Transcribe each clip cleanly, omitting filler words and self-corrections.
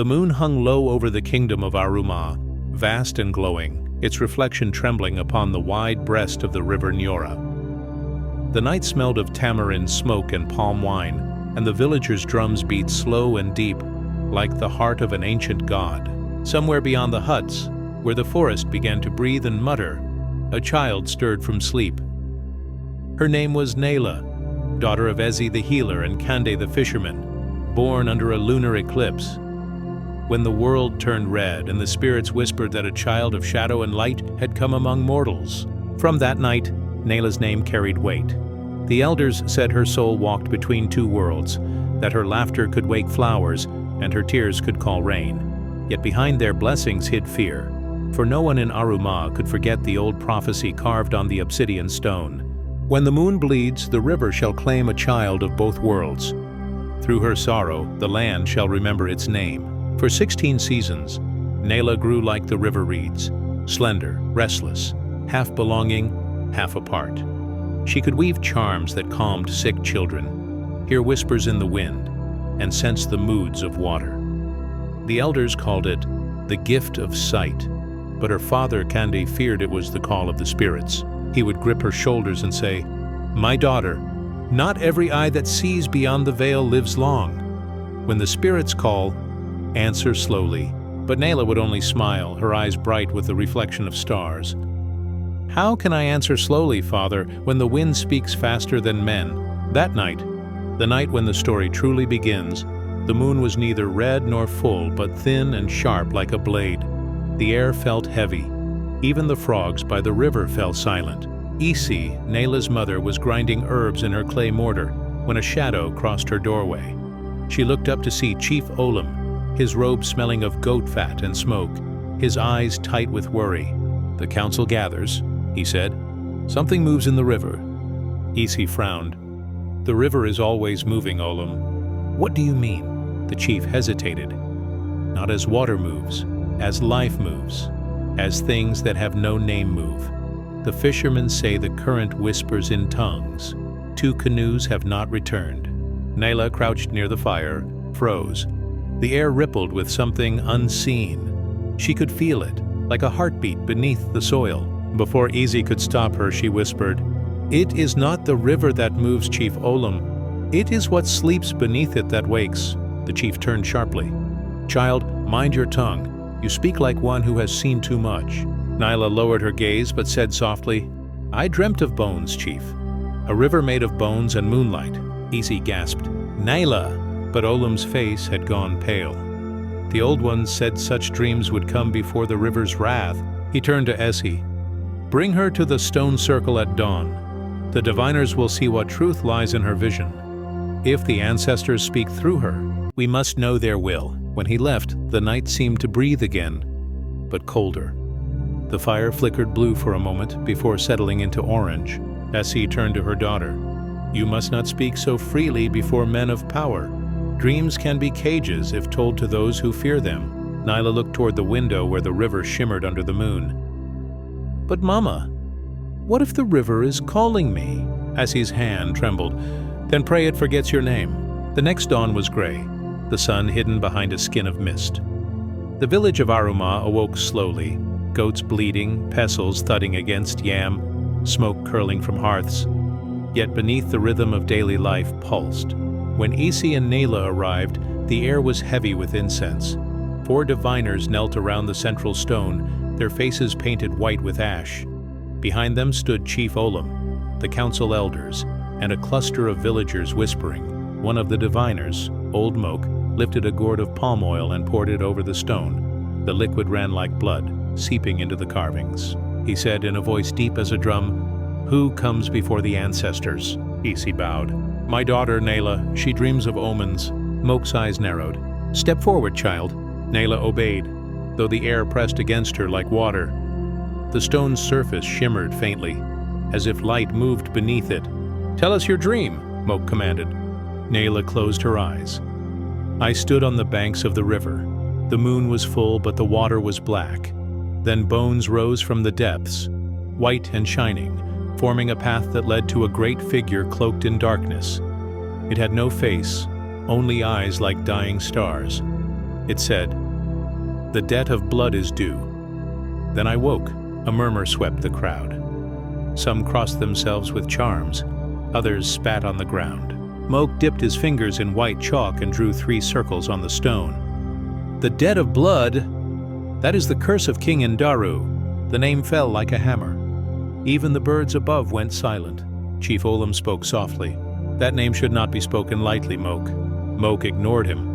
The moon hung low over the kingdom of Aruma, vast and glowing, its reflection trembling upon the wide breast of the river Nyora. The night smelled of tamarind smoke and palm wine, and the villagers' drums beat slow and deep, like the heart of an ancient god. Somewhere beyond the huts, where the forest began to breathe and mutter, a child stirred from sleep. Her name was Nayla, daughter of Ezi the healer and Kande the fisherman, born under a lunar eclipse. When the world turned red and the spirits whispered that a child of shadow and light had come among mortals. From that night, Nayla's name carried weight. The elders said her soul walked between two worlds, that her laughter could wake flowers and her tears could call rain. Yet behind their blessings hid fear, for no one in Aruma could forget the old prophecy carved on the obsidian stone. When the moon bleeds, the river shall claim a child of both worlds. Through her sorrow, the land shall remember its name. For 16 seasons, Nayla grew like the river reeds, slender, restless, half belonging, half apart. She could weave charms that calmed sick children, hear whispers in the wind, and sense the moods of water. The elders called it the gift of sight, but her father Kande feared it was the call of the spirits. He would grip her shoulders and say, "My daughter, not every eye that sees beyond the veil lives long. When the spirits call, answer slowly." But Nayla would only smile, her eyes bright with the reflection of stars. "How can I answer slowly, Father, when the wind speaks faster than men?" That night, the night when the story truly begins, the moon was neither red nor full, but thin and sharp like a blade. The air felt heavy. Even the frogs by the river fell silent. Isi, Nayla's mother, was grinding herbs in her clay mortar when a shadow crossed her doorway. She looked up to see Chief Olam, his robe smelling of goat fat and smoke, his eyes tight with worry. "The council gathers," he said. "Something moves in the river." Isi frowned. "The river is always moving, Olam." "What do you mean?" The chief hesitated. "Not as water moves, as life moves, as things that have no name move. The fishermen say the current whispers in tongues. 2 canoes have not returned." Nayla crouched near the fire, froze. The air rippled with something unseen. She could feel it, like a heartbeat beneath the soil. Before Isi could stop her, she whispered, "It is not the river that moves, Chief Olam. It is what sleeps beneath it that wakes." The chief turned sharply. "Child, mind your tongue. You speak like one who has seen too much." Nayla lowered her gaze but said softly, "I dreamt of bones, Chief. A river made of bones and moonlight." Isi gasped, "Nayla!" But Olam's face had gone pale. The old ones said such dreams would come before the river's wrath. He turned to Esi. "Bring her to the stone circle at dawn. The diviners will see what truth lies in her vision. If the ancestors speak through her, we must know their will." When he left, the night seemed to breathe again, but colder. The fire flickered blue for a moment before settling into orange. Esi turned to her daughter. "You must not speak so freely before men of power. Dreams can be cages if told to those who fear them." Nayla looked toward the window where the river shimmered under the moon. "But Mama, what if the river is calling me?" Esi's hand trembled. "Then pray it forgets your name." The next dawn was gray, the sun hidden behind a skin of mist. The village of Aruma awoke slowly, goats bleating, pestles thudding against yam, smoke curling from hearths. Yet beneath the rhythm of daily life pulsed. When Isi and Nayla arrived, the air was heavy with incense. 4 diviners knelt around the central stone, their faces painted white with ash. Behind them stood Chief Olam, the council elders, and a cluster of villagers whispering. One of the diviners, Old Moke, lifted a gourd of palm oil and poured it over the stone. The liquid ran like blood, seeping into the carvings. He said in a voice deep as a drum, "Who comes before the ancestors?" Isi bowed. "My daughter, Nayla. She dreams of omens." Moke's eyes narrowed. "Step forward, child." Nayla obeyed, though the air pressed against her like water. The stone's surface shimmered faintly, as if light moved beneath it. "Tell us your dream," Moke commanded. Nayla closed her eyes. "I stood on the banks of the river. The moon was full, but the water was black. Then bones rose from the depths, white and shining, forming a path that led to a great figure cloaked in darkness. It had no face, only eyes like dying stars. It said, "The debt of blood is due." Then I woke. A murmur swept the crowd. Some crossed themselves with charms. Others spat on the ground. Moke dipped his fingers in white chalk and drew 3 circles on the stone. "The debt of blood? That is the curse of King Indaru." The name fell like a hammer. Even the birds above went silent. Chief Olam spoke softly. "That name should not be spoken lightly, Moke." Moke ignored him.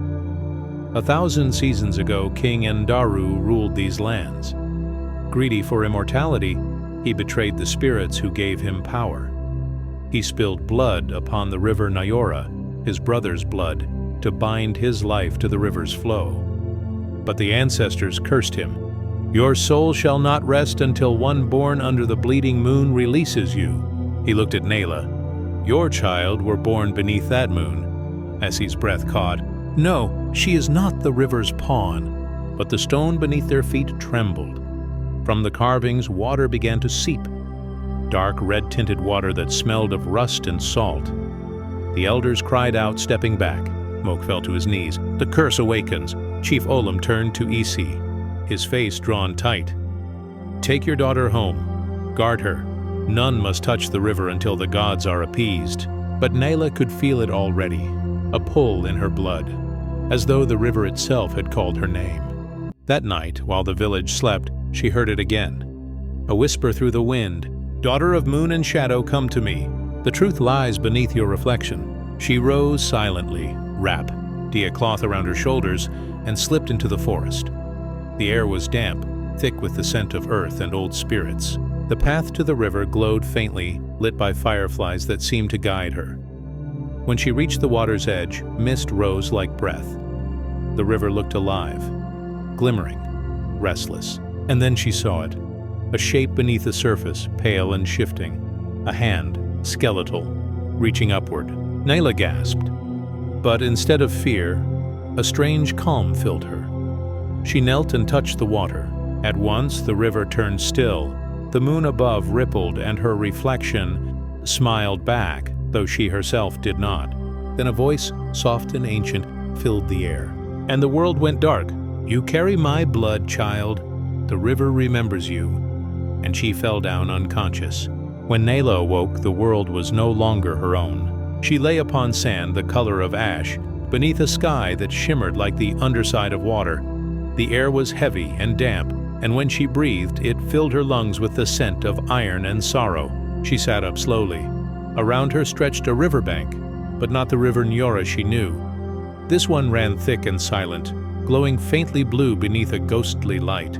1,000 seasons ago, King Indaru ruled these lands. Greedy for immortality, he betrayed the spirits who gave him power. He spilled blood upon the river Nyora, his brother's blood, to bind his life to the river's flow. But the ancestors cursed him. "Your soul shall not rest until one born under the bleeding moon releases you." He looked at Nayla. "Your child were born beneath that moon." Essie's breath caught. "No, she is not the river's pawn." But the stone beneath their feet trembled. From the carvings, water began to seep. Dark red-tinted water that smelled of rust and salt. The elders cried out, stepping back. Moke fell to his knees. "The curse awakens." Chief Olam turned to Isi, his face drawn tight. "Take your daughter home. Guard her. None must touch the river until the gods are appeased." But Nayla could feel it already, a pull in her blood, as though the river itself had called her name. That night, while the village slept, she heard it again. A whisper through the wind, "Daughter of moon and shadow, come to me. The truth lies beneath your reflection." She rose silently, wrapped a cloth around her shoulders, and slipped into the forest. The air was damp, thick with the scent of earth and old spirits. The path to the river glowed faintly, lit by fireflies that seemed to guide her. When she reached the water's edge, mist rose like breath. The river looked alive, glimmering, restless. And then she saw it, a shape beneath the surface, pale and shifting, a hand, skeletal, reaching upward. Nayla gasped. But instead of fear, a strange calm filled her. She knelt and touched the water. At once the river turned still. The moon above rippled, and her reflection smiled back, though she herself did not. Then a voice, soft and ancient, filled the air. And the world went dark. "You carry my blood, child. The river remembers you." And she fell down unconscious. When Nayla awoke, the world was no longer her own. She lay upon sand the color of ash, beneath a sky that shimmered like the underside of water. The air was heavy and damp, and when she breathed, it filled her lungs with the scent of iron and sorrow. She sat up slowly. Around her stretched a riverbank, but not the river Nyora she knew. This one ran thick and silent, glowing faintly blue beneath a ghostly light.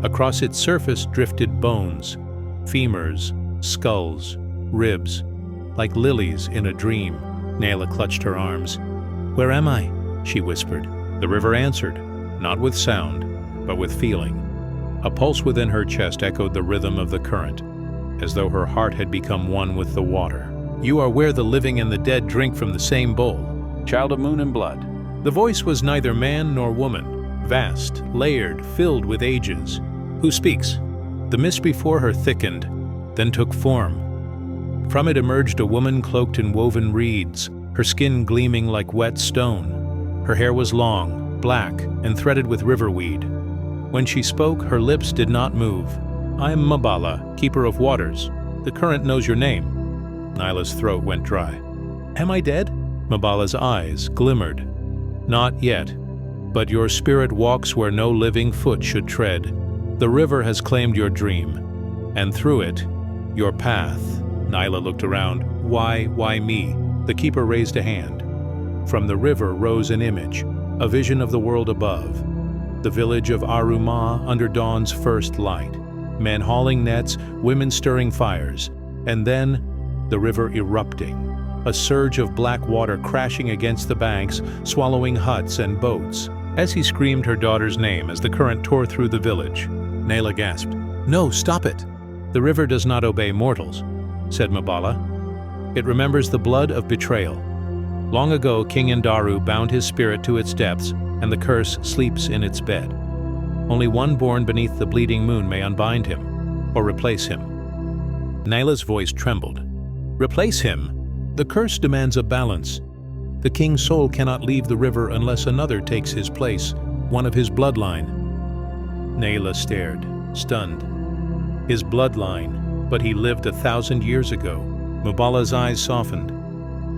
Across its surface drifted bones, femurs, skulls, ribs, like lilies in a dream. Nayla clutched her arms. "Where am I?" she whispered. The river answered, not with sound, but with feeling. A pulse within her chest echoed the rhythm of the current, as though her heart had become one with the water. "You are where the living and the dead drink from the same bowl, child of moon and blood." The voice was neither man nor woman, vast, layered, filled with ages. "Who speaks?" The mist before her thickened, then took form. From it emerged a woman cloaked in woven reeds, her skin gleaming like wet stone. Her hair was long, black, and threaded with riverweed. When she spoke, her lips did not move. "I am Mabala, keeper of waters. The current knows your name." Nyla's throat went dry. "Am I dead?" Mabala's eyes glimmered. "Not yet, but your spirit walks where no living foot should tread. The river has claimed your dream, and through it, your path." Nyla looked around. Why me?" The keeper raised a hand. From the river rose an image, a vision of the world above. The village of Aruma under dawn's first light. Men hauling nets, women stirring fires, and then the river erupting. A surge of black water crashing against the banks, swallowing huts and boats. Essie screamed her daughter's name as the current tore through the village. Nayla gasped. "No, stop it!" "The river does not obey mortals," said Mabala. "It remembers the blood of betrayal. Long ago, King Indaru bound his spirit to its depths, and the curse sleeps in its bed. Only one born beneath the bleeding moon may unbind him, or replace him." Nyla's voice trembled. "Replace him? The curse demands a balance. The king's soul cannot leave the river unless another takes his place. one of his bloodline. Nayla stared, stunned. His bloodline, but he lived 1,000 years ago. Mubala's eyes softened.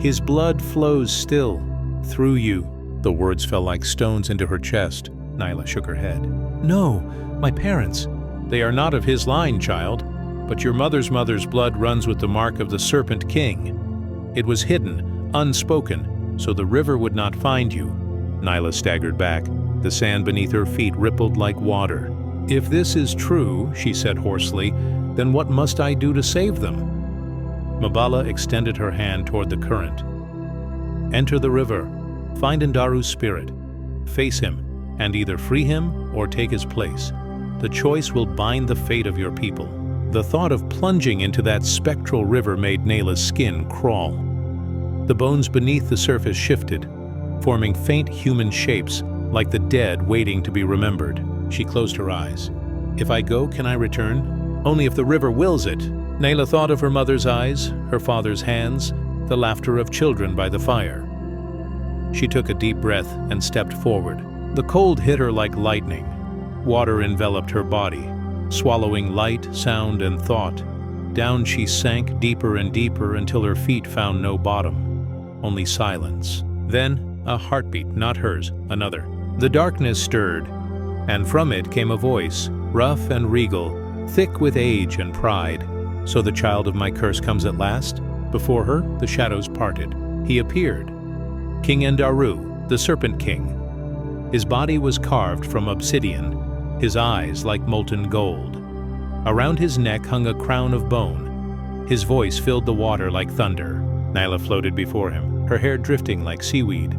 His blood flows still, through you. The words fell like stones into her chest. Nayla shook her head. No, my parents. They are not of his line, child, but your mother's blood runs with the mark of the Serpent King. It was hidden, unspoken, so the river would not find you. Nayla staggered back. The sand beneath her feet rippled like water. If this is true, she said hoarsely, then what must I do to save them? Mubala extended her hand toward the current. Enter the river, find Ndaru's spirit, face him, and either free him or take his place. The choice will bind the fate of your people. The thought of plunging into that spectral river made Nayla's skin crawl. The bones beneath the surface shifted, forming faint human shapes, like the dead waiting to be remembered. She closed her eyes. If I go, can I return? Only if the river wills it. Nayla thought of her mother's eyes, her father's hands, the laughter of children by the fire. She took a deep breath and stepped forward. The cold hit her like lightning. Water enveloped her body, swallowing light, sound, and thought. Down she sank deeper and deeper until her feet found no bottom, only silence. Then a heartbeat, not hers, another. The darkness stirred, and from it came a voice, rough and regal, thick with age and pride. So the child of my curse comes at last? Before her, the shadows parted. He appeared. King Ndaru, the Serpent King. His body was carved from obsidian, his eyes like molten gold. Around his neck hung a crown of bone. His voice filled the water like thunder. Nayla floated before him, her hair drifting like seaweed.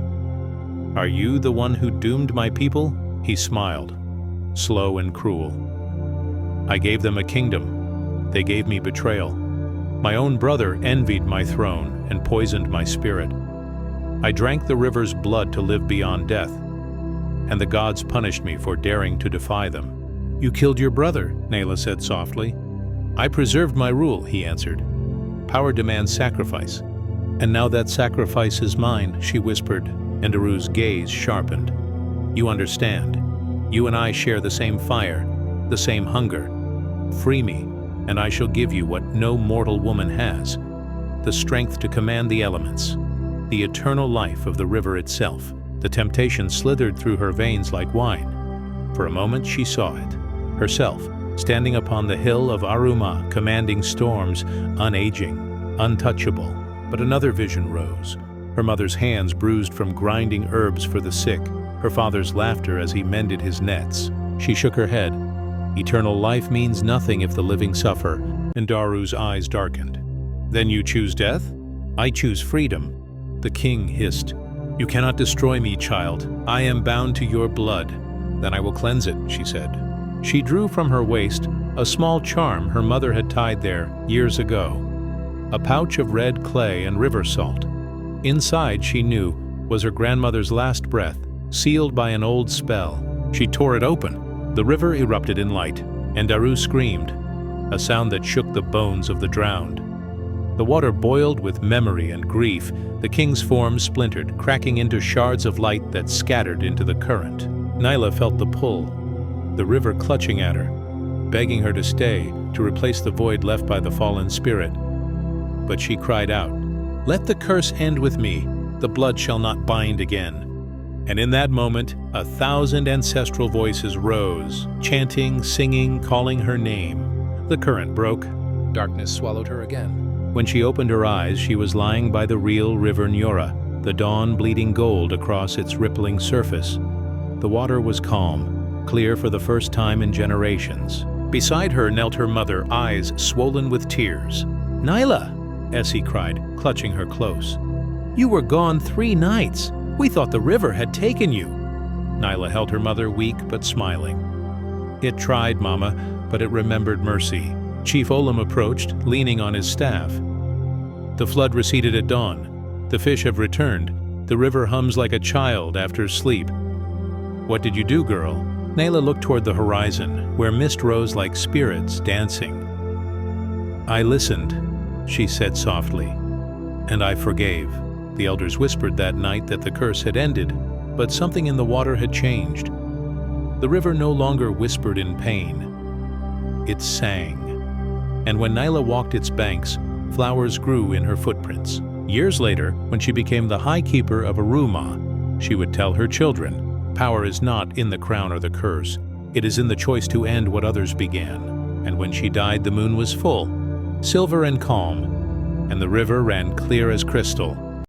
Are you the one who doomed my people? He smiled, slow and cruel. I gave them a kingdom. They gave me betrayal. My own brother envied my throne and poisoned my spirit. I drank the river's blood to live beyond death, and the gods punished me for daring to defy them. You killed your brother, Nayla said softly. I preserved my rule, he answered. Power demands sacrifice. And now that sacrifice is mine, she whispered, and Ndaru's gaze sharpened. You understand. You and I share the same fire, the same hunger. Free me, and I shall give you what no mortal woman has, the strength to command the elements, the eternal life of the river itself. The temptation slithered through her veins like wine. For a moment she saw it, herself, standing upon the hill of Aruma, commanding storms, unaging, untouchable. But another vision rose, her mother's hands bruised from grinding herbs for the sick, her father's laughter as he mended his nets. She shook her head. Eternal life means nothing if the living suffer, and Ndaru's eyes darkened. Then you choose death? I choose freedom. The king hissed. You cannot destroy me, child. I am bound to your blood. Then I will cleanse it, she said. She drew from her waist a small charm her mother had tied there years ago. A pouch of red clay and river salt. Inside, she knew, was her grandmother's last breath, sealed by an old spell. She tore it open. The river erupted in light, and Ndaru screamed, a sound that shook the bones of the drowned. The water boiled with memory and grief. The king's form splintered, cracking into shards of light that scattered into the current. Nayla felt the pull, the river clutching at her, begging her to stay, to replace the void left by the fallen spirit. But she cried out, "Let the curse end with me. The blood shall not bind again." And in that moment, 1,000 ancestral voices rose, chanting, singing, calling her name. The current broke. Darkness swallowed her again. When she opened her eyes, she was lying by the real River Nyora, the dawn bleeding gold across its rippling surface. The water was calm, clear for the first time in generations. Beside her knelt her mother, eyes swollen with tears. "Nayla!" Essie cried, clutching her close. "You were gone 3 nights. We thought the river had taken you." Nayla held her mother, weak but smiling. "It tried, Mama, but it remembered mercy." Chief Olam approached, leaning on his staff. "The flood receded at dawn. The fish have returned. The river hums like a child after sleep." "What did you do, girl?" Nayla looked toward the horizon, where mist rose like spirits dancing. "I listened," she said softly, "and I forgave." The elders whispered that night that the curse had ended, but something in the water had changed. The river no longer whispered in pain. It sang. And when Nyla walked its banks, flowers grew in her footprints. Years later, when she became the High Keeper of Aruma, she would tell her children, "Power is not in the crown or the curse. It is in the choice to end what others began." And when she died, the moon was full, silver and calm, and the river ran clear as crystal.